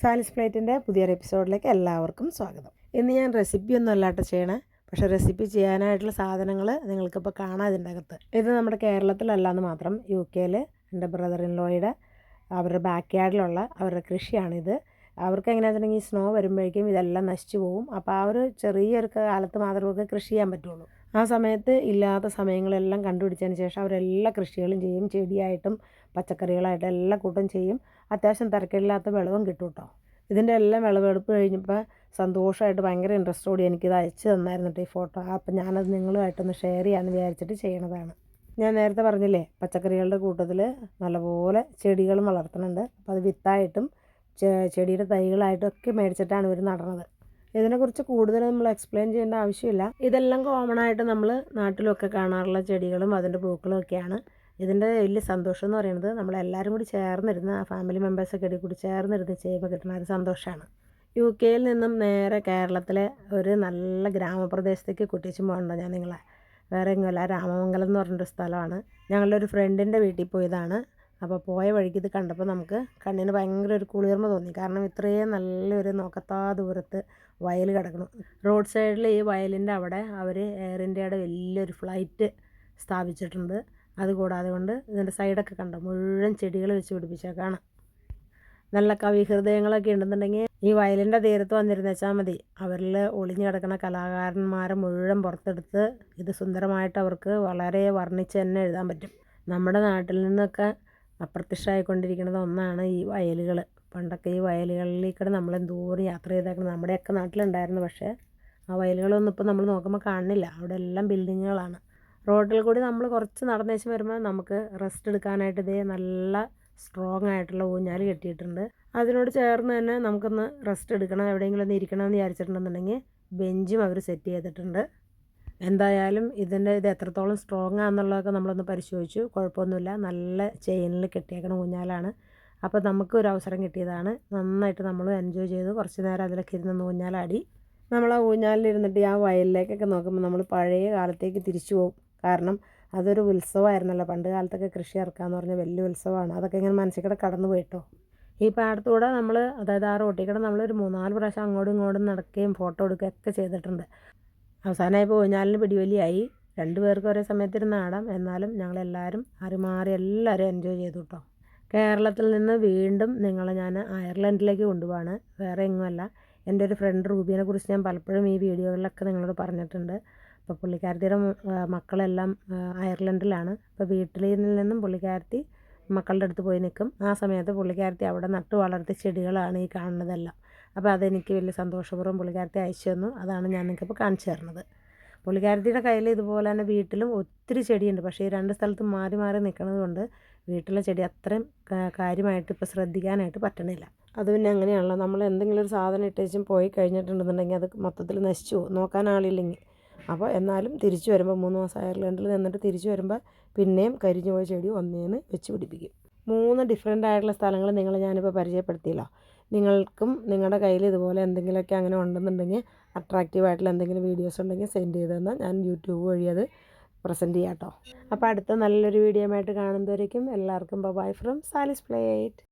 സാലിസ് പ്ലേറ്റിൻ്റെ പുതിയൊരു എപ്പിസോഡിലേക്ക് എല്ലാവർക്കും സ്വാഗതം. ഇന്ന് ഞാൻ റെസിപ്പിയൊന്നും അല്ലാട്ട് ചെയ്യണേ, പക്ഷേ റെസിപ്പി ചെയ്യാനായിട്ടുള്ള സാധനങ്ങൾ നിങ്ങൾക്കിപ്പോൾ കാണാം ഇതിൻ്റെ അകത്ത്. ഇത് നമ്മുടെ കേരളത്തിലല്ലാന്ന് മാത്രം, UK-ൽ എൻ്റെ ബ്രദർ ഇൻ ലോയുടെ അവരുടെ ബാക്ക് യാർഡിലുള്ള അവരുടെ കൃഷിയാണിത്. അവർക്ക് എങ്ങനെയാണെന്ന് വെച്ചിട്ടുണ്ടെങ്കിൽ സ്നോ വരുമ്പോഴേക്കും ഇതെല്ലാം നശിച്ചു പോകും. അപ്പോൾ ആ ഒരു ചെറിയൊരു കാലത്ത് മാത്രമേ അവർക്ക് കൃഷി ചെയ്യാൻ പറ്റുള്ളൂ. ആ സമയത്ത് ഇല്ലാത്ത സമയങ്ങളെല്ലാം കണ്ടുപിടിച്ചതിന് ശേഷം അവരെല്ലാ കൃഷികളും ചെയ്യും. ചെടിയായിട്ടും പച്ചക്കറികളായിട്ടും എല്ലാ കൂട്ടം ചെയ്യും. അത്യാവശ്യം തിരക്കില്ലാത്ത വിളവും കിട്ടും കേട്ടോ. ഇതിൻ്റെ എല്ലാം വിളവെടുപ്പ് കഴിഞ്ഞപ്പോൾ സന്തോഷമായിട്ട് ഭയങ്കര ഇൻട്രസ്റ്റോടെ എനിക്കിത് അയച്ചു തന്നായിരുന്നു കേട്ടോ ഈ ഫോട്ടോ. അപ്പം ഞാനത് നിങ്ങളുമായിട്ടൊന്ന് ഷെയർ ചെയ്യാമെന്ന് വിചാരിച്ചിട്ട് ചെയ്യണതാണ്. ഞാൻ നേരത്തെ പറഞ്ഞില്ലേ, പച്ചക്കറികളുടെ കൂട്ടത്തിൽ നല്ലപോലെ ചെടികളും വളർത്തുന്നുണ്ട്. അപ്പോൾ അത് വിത്തായിട്ടും ചെടിയുടെ തൈകളായിട്ടും ഒക്കെ മേടിച്ചിട്ടാണ് ഇവർ നടണത്. ഇതിനെക്കുറിച്ച് കൂടുതൽ നമ്മൾ എക്സ്പ്ലെയിൻ ചെയ്യേണ്ട ആവശ്യമില്ല. ഇതെല്ലാം കോമൺ ആയിട്ട് നമ്മൾ നാട്ടിലൊക്കെ കാണാറുള്ള ചെടികളും അതിൻ്റെ പൂക്കളും ഒക്കെയാണ്. ഇതിൻ്റെ വലിയ സന്തോഷം എന്ന് പറയുന്നത് നമ്മളെല്ലാവരും കൂടി ചേർന്നിരുന്ന്, ആ ഫാമിലി മെമ്പേഴ്സൊക്കെ കൂടി ചേർന്നിരുന്ന് ചെയ്യുമ്പോൾ കിട്ടുന്ന ഒരു സന്തോഷമാണ്. UK-യിൽ നിന്നും നേരെ കേരളത്തിലെ ഒരു നല്ല ഗ്രാമപ്രദേശത്തേക്ക് കുട്ടിച്ചും പോകണ്ട ഞാൻ നിങ്ങളെ. വേറെ എങ്ങുമല്ല, രാമമംഗലം എന്ന് പറഞ്ഞൊരു സ്ഥലമാണ്. ഞങ്ങളുടെ ഒരു ഫ്രണ്ടിൻ്റെ വീട്ടിൽ പോയതാണ്. അപ്പോൾ പോയ വഴിക്ക് ഇത് കണ്ടപ്പോൾ നമുക്ക് കണ്ണിന് ഭയങ്കര ഒരു കുളിർമ തോന്നി. കാരണം ഇത്രയും നല്ലൊരു നോക്കത്താ ദൂരത്ത് വയൽ കിടക്കണം. റോഡ് സൈഡിൽ ഈ വയലിൻ്റെ അവിടെ അവർ എയർ ഇന്ത്യയുടെ വലിയൊരു ഫ്ലൈറ്റ് സ്ഥാപിച്ചിട്ടുണ്ട്. അതുകൂടാതെ കൊണ്ട് ഇതിൻ്റെ സൈഡൊക്കെ കണ്ടോ മുഴുവൻ ചെടികൾ വെച്ച് പിടിപ്പിച്ചേക്കാണ്. നല്ല കവിഹൃദയങ്ങളൊക്കെ ഉണ്ടെന്നുണ്ടെങ്കിൽ ഈ വയലിൻ്റെ തീരത്ത് വന്നിരുന്ന് വെച്ചാൽ മതി. അവരിൽ ഒളിഞ്ഞു കിടക്കുന്ന കലാകാരന്മാരെ മുഴുവൻ പുറത്തെടുത്ത് ഇത് സുന്ദരമായിട്ട് അവർക്ക് വളരെ വർണ്ണിച്ച് തന്നെ എഴുതാൻ പറ്റും. നമ്മുടെ നാട്ടിൽ നിന്നൊക്കെ അപ്രത്യക്ഷമായിക്കൊണ്ടിരിക്കുന്നത് ഒന്നാണ് ഈ വയലുകൾ. പണ്ടൊക്കെ ഈ വയലുകളിലേക്കൂടെ നമ്മൾ എന്തോരം യാത്ര ചെയ്തേക്കണം. നമ്മുടെയൊക്കെ നാട്ടിലുണ്ടായിരുന്നു, പക്ഷേ ആ വയലുകളൊന്നും ഇപ്പോൾ നമ്മൾ നോക്കുമ്പോൾ കാണുന്നില്ല. അവിടെ എല്ലാം ബിൽഡിങ്ങുകളാണ്. റോഡിൽ കൂടി നമ്മൾ കുറച്ച് നടന്നേച്ച് വരുമ്പോൾ നമുക്ക് റെസ്റ്റ് എടുക്കാനായിട്ട് ഇതേ നല്ല സ്ട്രോങ് ആയിട്ടുള്ള ഊഞ്ഞാൽ കെട്ടിയിട്ടുണ്ട്. അതിനോട് ചേർന്ന് തന്നെ നമുക്കൊന്ന് റെസ്റ്റ് എടുക്കണം, എവിടെയെങ്കിലും ഒന്ന് ഇരിക്കണമെന്ന് വിചാരിച്ചിട്ടുണ്ടെന്നുണ്ടെങ്കിൽ ബെഞ്ചും അവർ സെറ്റ് ചെയ്തിട്ടുണ്ട്. എന്തായാലും ഇത് എത്രത്തോളം സ്ട്രോങ് ആണെന്നുള്ളതൊക്കെ നമ്മളൊന്ന് പരിശോധിച്ചു. കുഴപ്പമൊന്നുമില്ല, നല്ല ചെയിനിൽ കെട്ടിയേക്കണ ഊഞ്ഞാലാണ്. അപ്പോൾ നമുക്ക് ഒരു അവസരം കിട്ടിയതാണ്. നന്നായിട്ട് നമ്മൾ എൻജോയ് ചെയ്തു. കുറച്ച് നേരം അതിലൊക്കെ ഇരുന്ന് ഊഞ്ഞാലാടി. നമ്മൾ ആ ഊഞ്ഞാലിരുന്നിട്ട് ആ വയലിലേക്കൊക്കെ നോക്കുമ്പോൾ നമ്മൾ പഴയ കാലത്തേക്ക് തിരിച്ചു പോകും. കാരണം അതൊരു ഉത്സവമായിരുന്നല്ലോ പണ്ട് കാലത്തൊക്കെ. കൃഷി ഇറക്കാമെന്ന് പറഞ്ഞാൽ വലിയ ഉത്സവമാണ്. അതൊക്കെ ഇങ്ങനെ മനസ്സിൽ കൂടെ കടന്നു പോയിട്ടോ. ഈ പാടത്തൂടെ നമ്മൾ, അതായത് ആ റോട്ടിൽ കൂടെ നമ്മളൊരു 3-4 പ്രാവശ്യം അങ്ങോട്ടും ഇങ്ങോട്ടും നടക്കുകയും ഫോട്ടോ എടുക്കുകയൊക്കെ ചെയ്തിട്ടുണ്ട്. അവസാനമായപ്പോൾ ഊഞ്ഞാലിന് പിടിവലിയായി. 2 പേർക്ക് ഒരേ സമയത്തിരുന്ന് ആടാം. എന്നാലും ഞങ്ങളെല്ലാവരും മാറി എല്ലാവരും എൻജോയ് ചെയ്തു കേട്ടോ. കേരളത്തിൽ നിന്ന് വീണ്ടും നിങ്ങളെ ഞാൻ അയർലൻഡിലേക്ക് കൊണ്ടുപോവാണ്. വേറെ എങ്ങുമല്ല. എൻ്റെ ഒരു ഫ്രണ്ട് റൂബിനെ കുറിച്ച് ഞാൻ പലപ്പോഴും ഈ വീഡിയോകളിലൊക്കെ നിങ്ങളോട് പറഞ്ഞിട്ടുണ്ട്. അപ്പോൾ പുള്ളിക്കാരത്തിയുടെ മക്കളെല്ലാം അയർലൻഡിലാണ്. അപ്പോൾ വീട്ടിൽ നിന്നും പുള്ളിക്കാരത്തി മക്കളുടെ അടുത്ത് പോയി നിൽക്കും. ആ സമയത്ത് പുള്ളിക്കാരത്തി അവിടെ നട്ടു വളർത്തിയ ചെടികളാണ് ഈ കാണുന്നതെല്ലാം. അപ്പോൾ അതെനിക്ക് വലിയ സന്തോഷപൂർവ്വം പുള്ളിക്കാരത്തി അയച്ചു തന്നു. അതാണ് ഞാൻ നിങ്ങൾക്കിപ്പോൾ കാണിച്ചു തരുന്നത്. പുള്ളിക്കാരത്തിയുടെ കയ്യിൽ ഇതുപോലെ തന്നെ വീട്ടിലും ഒത്തിരി ചെടിയുണ്ട്. പക്ഷേ ഈ 2 സ്ഥലത്തും മാറി മാറി നിൽക്കുന്നത് കൊണ്ട് വീട്ടിലെ ചെടി അത്രയും കാര്യമായിട്ട് ഇപ്പോൾ ശ്രദ്ധിക്കാനായിട്ട് പറ്റണില്ല. അത് പിന്നെ അങ്ങനെയാണല്ലോ, നമ്മൾ എന്തെങ്കിലും ഒരു സാധനം ഇട്ടേച്ചും പോയി കഴിഞ്ഞിട്ടുണ്ടെന്നുണ്ടെങ്കിൽ അത് മൊത്തത്തിൽ നശിച്ചു പോകും, നോക്കാൻ ആളില്ലെങ്കിൽ. അപ്പോൾ എന്നാലും തിരിച്ചു വരുമ്പോൾ 3 മാസം അയർലൻഡിൽ നിന്നിട്ട് തിരിച്ചു വരുമ്പോൾ പിന്നെയും കരിഞ്ഞു പോയ ചെടി ഒന്നേന്ന് വെച്ച് പിടിപ്പിക്കും. 3 ഡിഫറെൻ്റ് ആയിട്ടുള്ള സ്ഥലങ്ങൾ ഞാനിപ്പോൾ പരിചയപ്പെടുത്തിയല്ലോ. നിങ്ങൾക്കും നിങ്ങളുടെ കയ്യിൽ ഇതുപോലെ എന്തെങ്കിലുമൊക്കെ അങ്ങനെ ഉണ്ടെന്നുണ്ടെങ്കിൽ അട്രാക്റ്റീവായിട്ടുള്ള എന്തെങ്കിലും വീഡിയോസ് ഉണ്ടെങ്കിൽ സെൻഡ് ചെയ്ത് തന്നാൽ ഞാൻ യൂട്യൂബ് വഴി അത് പ്രസൻറ്റ് ചെയ്യാം കേട്ടോ. അപ്പോൾ അടുത്ത നല്ലൊരു വീഡിയോ ആയിട്ട് കാണുന്നവരേക്കും എല്ലാവർക്കും ബൈ ഫ്രം സാലിസ് പ്ലേറ്റ്.